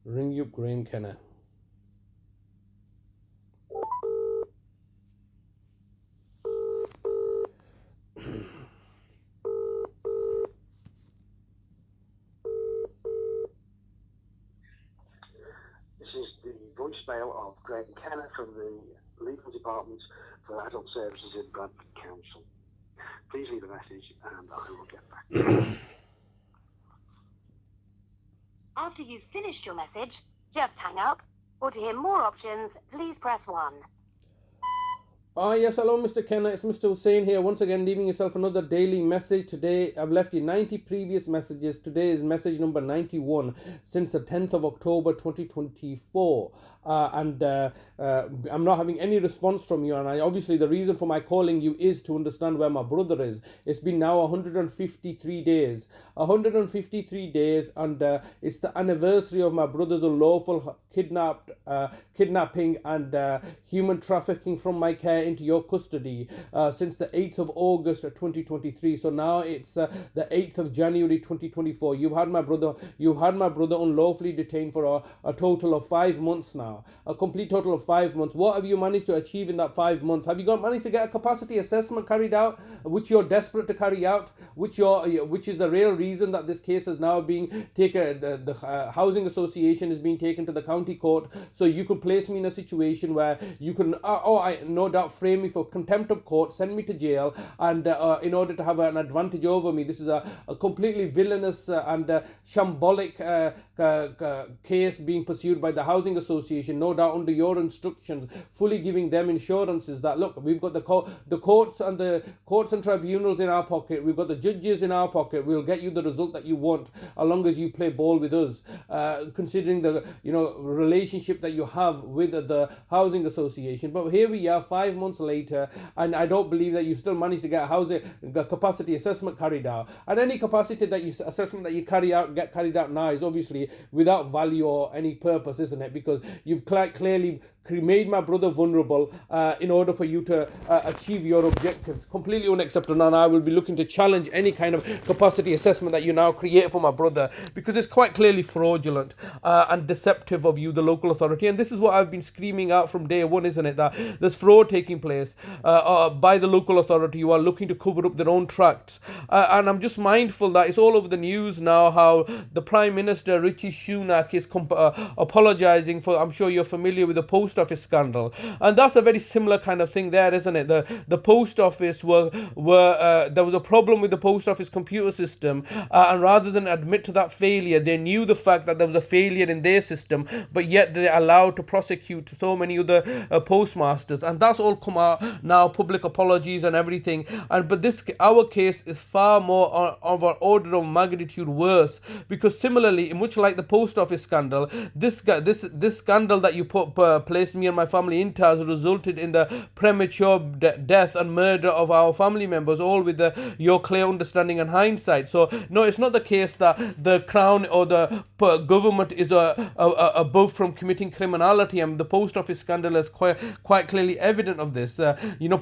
ring you Graeme Kenna. This is the voicemail of Graeme Kenna from the Legal Department for Adult Services in Bradford Council. Please leave a message and I will get back to you. After you've finished your message, just hang up. Or to hear more options, please press 1. Yes, hello Mr. Kenna, it's Mr. Hussain here, once again leaving yourself another daily message. Today I've left you 90 previous messages. Today is message number 91 since the 10th of October 2024. I'm not having any response from you, and obviously the reason for my calling you is to understand where my brother is. It's been now 153 days. 153 days, and it's the anniversary of my brother's unlawful kidnapping and human trafficking from my care into your custody since the 8th of August 2023. So now it's the 8th of January 2024. You've had my brother unlawfully detained for a total of 5 months now. A complete total of 5 months. What have you managed to achieve in that 5 months? Have you managed to get a capacity assessment carried out, which you're desperate to carry out, which is the real reason that this case is now being taken, the housing association is being taken to the county court, so you can place me in a situation where you can, I no doubt, frame me for contempt of court, send me to jail, and in order to have an advantage over me. This is a completely villainous and shambolic case being pursued by the housing association, no doubt under your instructions, fully giving them assurances that, look, we've got the courts and tribunals in our pocket, we've got the judges in our pocket, we'll get you the result that you want, as long as you play ball with us, considering the relationship that you have with the housing association. But here we are 5 months later, and I don't believe that you still managed to get a capacity assessment carried out. And any capacity assessment that you get carried out now is obviously without value or any purpose, isn't it? Because you've clearly made my brother vulnerable in order for you to achieve your objectives. Completely unacceptable, and I will be looking to challenge any kind of capacity assessment that you now create for my brother, because it's quite clearly fraudulent and deceptive of you, the local authority. And this is what I've been screaming out from day one, isn't it? That there's fraud taking place by the local authority who are looking to cover up their own tracts. And I'm just mindful that it's all over the news now how the Prime Minister, Rishi Sunak, is apologising for, I'm sure you're familiar with the post office scandal. And that's a very similar kind of thing there, isn't it? The post office there was a problem with the post office computer system, and rather than admit to that failure, they knew the fact that there was a failure in their system, but yet they're allowed to prosecute so many other postmasters, and that's all come out now, public apologies and everything. But our case is far more of an order of magnitude worse, because similarly, much like the post office scandal, this scandal that you placed me and my family into has resulted in the premature death and murder of our family members, all with your clear understanding and hindsight. So no, it's not the case that the Crown or the government is above from committing criminality, and the post office scandal is quite clearly evident of this.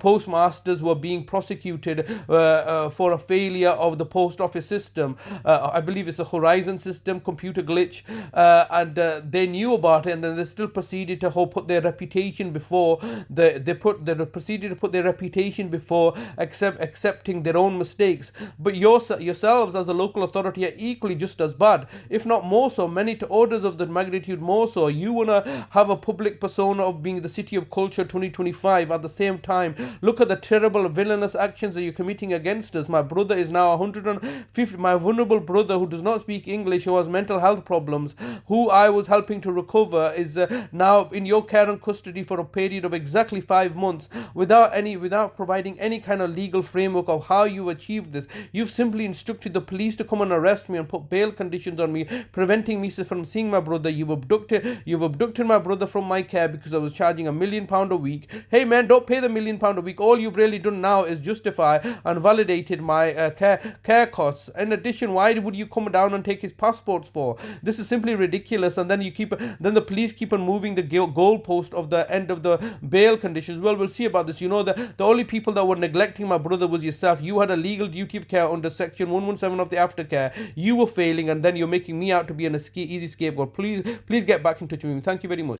Postmasters were being prosecuted for a failure of the post office system. I believe it's the Horizon system, computer glitch, and they knew about it, and then they still proceeded to put their reputation before accepting their own mistakes. But yourselves as a local authority are equally just as bad, if not more so, many orders of the magnitude more so. You want to have a public persona of being the city of culture 2025. At the same time, look at the terrible villainous actions that you're committing against us. My brother is now 150, my vulnerable brother who does not speak English, who has mental health problems, who I was helping to recover, is now in your care and custody for a period of exactly 5 months without providing any kind of legal framework of how you achieved this. You've simply instructed the police to come and arrest me and put bail conditions on me, preventing me from seeing my brother. You've abducted my brother from my care because I was charging £1 million a week. Hey man, don't pay the £1 million a week. All you've really done now is justify and validated my care costs. In addition, why would you come down and take his passports for? This is simply ridiculous. And then the police keep on moving the goalposts goalpost of the end of the bail conditions. Well, we'll see about this. You know, the only people that were neglecting my brother was yourself. You had a legal duty of care under section 117 of the aftercare. You were failing, and then you're making me out to be an easy scapegoat. Please get back in touch with me. Thank you very much.